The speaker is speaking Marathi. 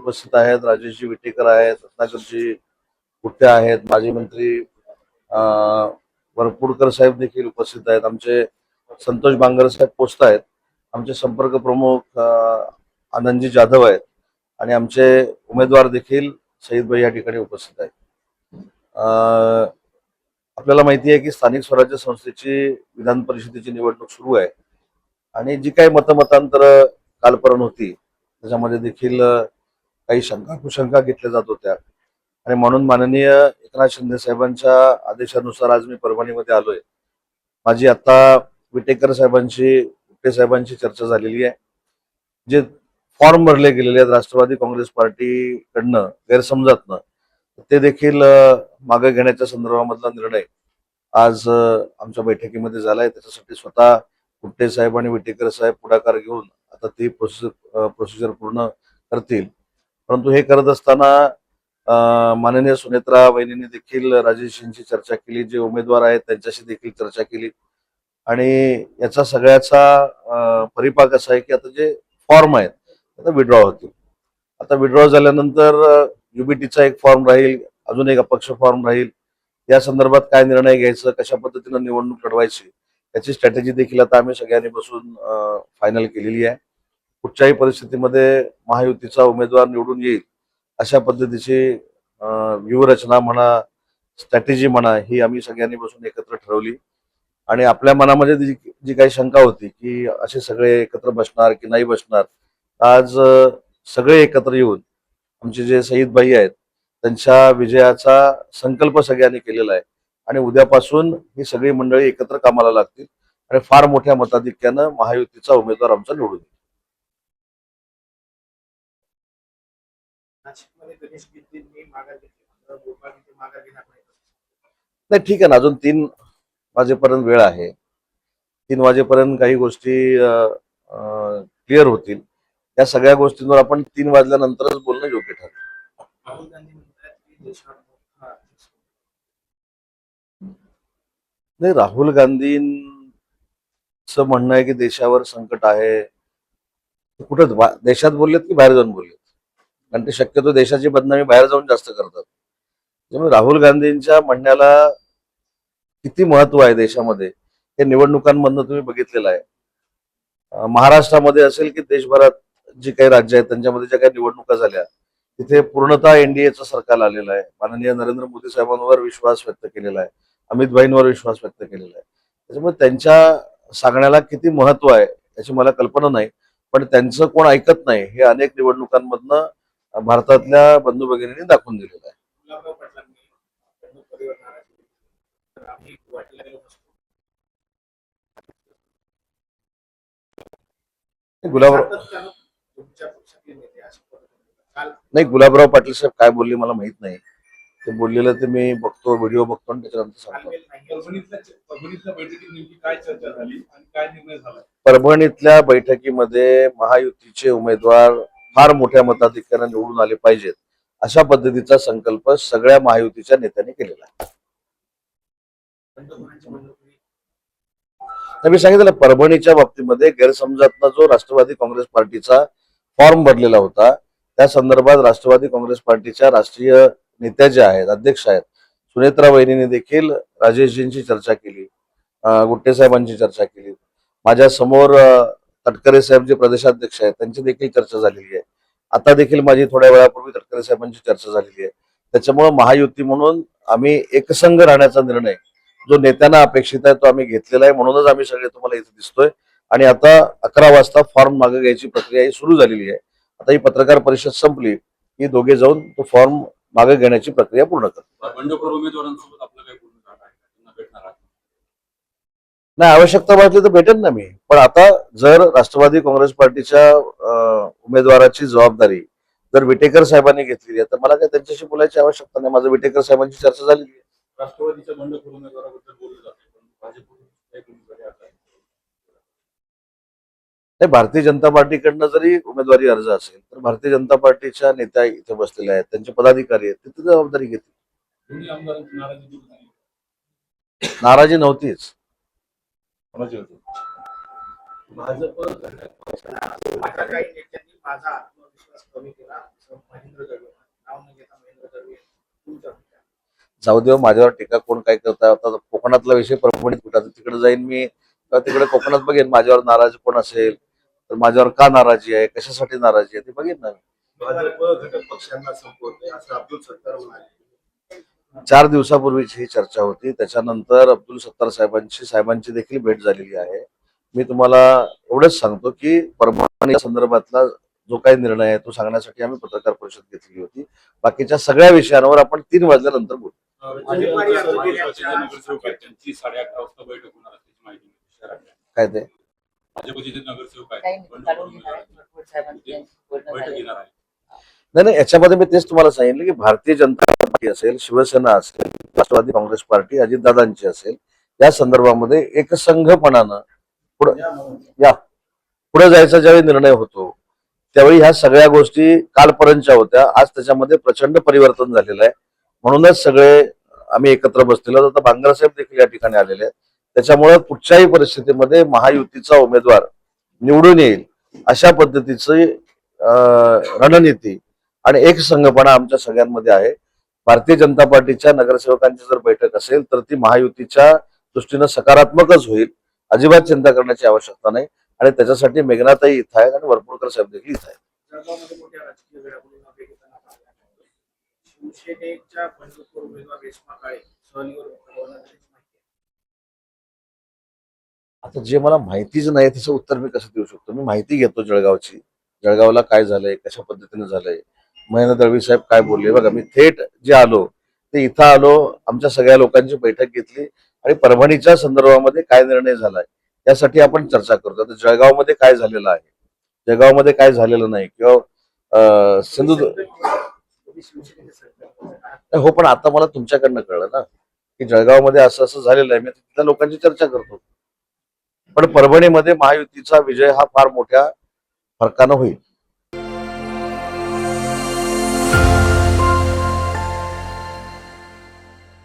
उपस्थित आहेत, राजेशजी विटेकर आहेत, रत्नाकरजी गुट्टे आहेत, माजी मंत्री वरपुडकर साहेब देखील उपस्थित आहेत, आमचे संतोष बांगर साहेब पोस्ट आहेत, आमचे संपर्क प्रमुख आनंदजी जाधव आहेत आणि आमचे उमेदवार देखील सईदभाई या ठिकाणी उपस्थित आहेत. आपल्याला माहिती आहे की स्थानिक स्वराज्य संस्थेची विधान परिषदेची निवडणूक सुरू आहे आणि जी काही मतमतांतर कालपर्यंत होती त्याच्यामध्ये देखील काही शंका कुशंका घेतल्या जात होत्या आणि म्हणून माननीय एकनाथ शिंदे साहेबांच्या आदेशानुसार आज मी परभणीमध्ये आलोय. माझी आता विटेकर साहेबांची गुट्टे साहेबांची चर्चा झालेली आहे. जे फॉर्म भरले गेलेले आहेत राष्ट्रवादी काँग्रेस पार्टीकडनं गैरसमजातनं ते देखील मागे घेण्याच्या संदर्भामधला निर्णय आज आमच्या बैठकीमध्ये झालाय. त्याच्यासाठी स्वतः गुट्टे साहेब आणि विटेकर साहेब पुढाकार घेऊन आता ती प्रोसिजर पूर्ण करतील. परंतु हे करत असताना माननीय सुनेत्रा वहिनींनी देखील राजेशजींची चर्चा केली, जे उमेदवार आहेत त्यांच्याशी देखील चर्चा केली आणि याचा सगळ्याचा परिपाक असा आहे की आता जे फॉर्म आहेत आता विड्रॉ होतील. आता विड्रॉ झाल्यानंतर युबीटीचा एक फॉर्म राहील, अजून एक अपक्ष फॉर्म राहील. या संदर्भात काय निर्णय घ्यायचं, कशा पद्धतीनं निवडणूक लढवायची याची स्ट्रॅटेजी देखील आता आम्ही सगळ्यांनी बसून फायनल केलेली आहे. कुठच्याही परिस्थितीमध्ये महायुतीचा उमेदवार निवडून येईल अशा पद्धतीची व्यूहरचना म्हणा, स्ट्रॅटेजी म्हणा, ही आम्ही सगळ्यांनी बसून एकत्र ठरवली आणि आपल्या मनामध्ये जी काही शंका होती की असे सगळे एकत्र बसणार की नाही बसणार, आज सगळे एकत्र येऊन आमचे जे सईदभाई आहेत त्यांच्या विजयाचा संकल्प सगळ्यांनी केलेला आहे आणि उद्यापासून ही सगळी मंडळी एकत्र कामाला लागतील आणि फार मोठ्या मताधिक्यानं महायुतीचा उमेदवार आमचा निवडून येईल. नाही, ठीक आहे ना, अजून 3 वाजेपर्यंत वेळ आहे. 3 वाजेपर्यंत काही गोष्टी क्लिअर होतील. या सगळ्या गोष्टींवर आपण 3 वाजल्यानंतरच बोलणं योग्य ठरेल. नाही, राहुल गांधींचं म्हणणं आहे की देशावर संकट आहे. कुठं देशात बोललेत की बाहेर जाऊन बोललेत? कारण ते शक्यतो देशाची बदनामी बाहेर जाऊन जास्त करतात. त्यामुळे राहुल गांधींच्या म्हणण्याला किती महत्व आहे देशामध्ये हे निवडणुकांमधनं तुम्ही बघितलेलं आहे. महाराष्ट्रामध्ये असेल की देशभरात जी काही राज्य आहेत त्यांच्यामध्ये ज्या काही निवडणुका झाल्या तिथे पूर्णतः एनडीएचं सरकार आलेलं आहे. माननीय नरेंद्र मोदी साहेबांवर विश्वास व्यक्त केलेला आहे, अमित भाईंवर विश्वास व्यक्त केलेला आहे. त्याच्यामुळे त्यांच्या सांगण्याला किती महत्व आहे याची मला कल्पना नाही, पण त्यांचं कोण ऐकत नाही हे अनेक निवडणुकांमधनं भारतातल्या बंधू भगिनींनी दाखवून दिलेलं आहे. गुलाबराव पाटील साहेब काय बोलले मला माहित नाही. ते बोललेलं ते मी बघतो, व्हिडिओ बघतो आणि त्याच्यानंतर सांगतो. परभणीतल्या बैठकीमध्ये महायुतीचे उमेदवार फार मोठ्या मताधिक्याने निवडून आले पाहिजेत अशा पद्धतीचा संकल्प सगळ्या महायुतीच्या नेत्यांनी केलेला आहे. मी सांगितलं परभणीच्या बाबतीमध्ये गैरसमजातनं जो राष्ट्रवादी काँग्रेस पार्टीचा फॉर्म भरलेला होता त्या संदर्भात राष्ट्रवादी काँग्रेस पार्टीच्या राष्ट्रीय नेत्या ज्या आहेत, अध्यक्ष आहेत, सुनेत्रा वहिनीने देखील राजेशजींची चर्चा केली, गुट्टे साहेबांची चर्चा केली. माझ्या समोर तटकरे साहेब जे प्रदेशाध्यक्ष आहेत त्यांची देखील चर्चा झालेली आहे. आता देखील माझी थोड्या वेळापूर्वी तटकरे साहेबांची चर्चा झालेली आहे. त्याच्यामुळे महायुती म्हणून आम्ही एकसंघ राहण्याचा निर्णय जो नेत्यांना अपेक्षित आहे तो आम्ही घेतलेला आहे. म्हणूनच आम्ही सगळे तुम्हाला इथे दिसतोय आणि आता 11 वाजता फॉर्म मागे घ्यायची प्रक्रिया ही सुरू झालेली आहे. आता ही पत्रकार परिषद संपली की दोघे जाऊन तो फॉर्म मागे घेण्याची प्रक्रिया पूर्ण करतात. नाही, आवश्यकता वाटली तर भेटेल ना मी, पण आता जर राष्ट्रवादी काँग्रेस पार्टीच्या उमेदवाराची जबाबदारी जर विटेकर साहेबांनी घेतलेली आहे तर मला काय त्यांच्याशी बोलायची आवश्यकता नाही. माझं विटेकर साहेबांची चर्चा झालेली आहे. राष्ट्रवादीच्या बंडखोर उमेदवाराबद्दल बोललं जाते, भारतीय जनता पार्टीकडनं जरी उमेदवारी अर्ज असेल तर भारतीय जनता पार्टीच्या नेत्या इथे बसलेल्या आहेत, त्यांचे पदाधिकारी आहेत, तिथे जबाबदारी घेतली. नाराजी नव्हतीच. भाजप विश्वास कमी केला असं महेंद्र दळवी नाव न घेता महेंद्र दळवी तुमच्या जाऊ देव, माझ्यावर टीका कोण काय करता. आता कोकणातला विषय परभणीत कुठं तिकडे जाईन मी, किंवा तिकडे कोकणात बघेन माझ्यावर नाराज कोण असेल तर माझ्यावर का नाराजी आहे, कशासाठी नाराजी आहे ते बघेन ना. भाजप घटक पक्षांना संपवते असं अब्दुल सत्तार म्हणाले. 4 दिवसापूर्वीची ही चर्चा होती. त्याच्यानंतर अब्दुल सत्तार साहेबांची देखील भेट झालेली आहे. मी तुम्हाला एवढंच सांगतो की परभणी संदर्भातला जो काही निर्णय आहे तो सांगण्यासाठी आम्ही पत्रकार परिषद घेतली होती. बाकीच्या सगळ्या विषयांवर आपण 3 वाजल्यानंतर बोलू. नगरसेवक आहेत त्यांची 11:30 वाजता बैठक होणार असल्याची माहिती मिळते शहरातल्या. काय ते भाजपचे जे नगरसेवक काही आहेत काढून घेणार आहे, भरपूर साहेबांची बोलणं बैठक झाली. घेणार आहे. नाही, याच्यामध्ये मी तेच तुम्हाला सांगितलं की भारतीय जनता पार्टी असेल, शिवसेना असेल, राष्ट्रवादी काँग्रेस पार्टी अजितदादांची असेल, या संदर्भामध्ये एकसंघपणानं पुढे जायचा ज्यावेळी निर्णय होतो त्यावेळी ह्या सगळ्या गोष्टी कालपर्यंतच्या होत्या. आज त्याच्यामध्ये प्रचंड परिवर्तन झालेलं आहे. म्हणूनच सगळे आम्ही एकत्र बसलेलो. आता बांगर साहेब देखील या ठिकाणी आलेले आहेत. त्याच्यामुळे कुठच्याही परिस्थितीमध्ये महायुतीचा उमेदवार निवडून येईल अशा पद्धतीची रणनीती आणि एक संघपणा आमच्या सगळ्यांमध्ये आहे. भारतीय जनता पार्टीच्या नगरसेवकांची जर बैठक असेल तर ती महायुतीच्या दृष्टीनं सकारात्मकच होईल. अजिबात चिंता करण्याची आवश्यकता नाही. आणि त्याच्यासाठी मेघनाताई इथं आहेत आणि वरपुडकर साहेब देखील इथं आहेत. जळगावमध्ये मोठ्या राजकीय घडामोडींना वेग येताना पाहायला मिळाला. शिवसेनेच्या बंडखोर उमेदवार रेश्मा काळे सहलीवर रवाना झाल्याची माहिती आहे. आता जे मला माहितीच नाही त्याचं उत्तर मी कसं देऊ शकतो. मी माहिती घेतो जळगावची, जळगावला काय झालंय, कशा पद्धतीने झालंय, महेंद्र दळवी साहेब काय बोलले. बघा, मी थेट जे आलो ते इथं आलो, आमच्या सगळ्या लोकांची बैठक घेतली आणि परभणीच्या संदर्भामध्ये काय निर्णय झालाय यासाठी आपण चर्चा करतो. तर जळगावमध्ये काय झालेलं आहे, जळगावमध्ये काय झालेलं नाही, किंवा सिंधुदुर्ग. शिवसेनेचे सरकार हो, पण आता मला तुमच्याकडनं कळलं ना की जळगावमध्ये असं असं झालेलं आहे. मी तिथल्या लोकांची चर्चा करतो. पण परभणीमध्ये महायुतीचा विजय हा फार मोठ्या फरकानं होईल.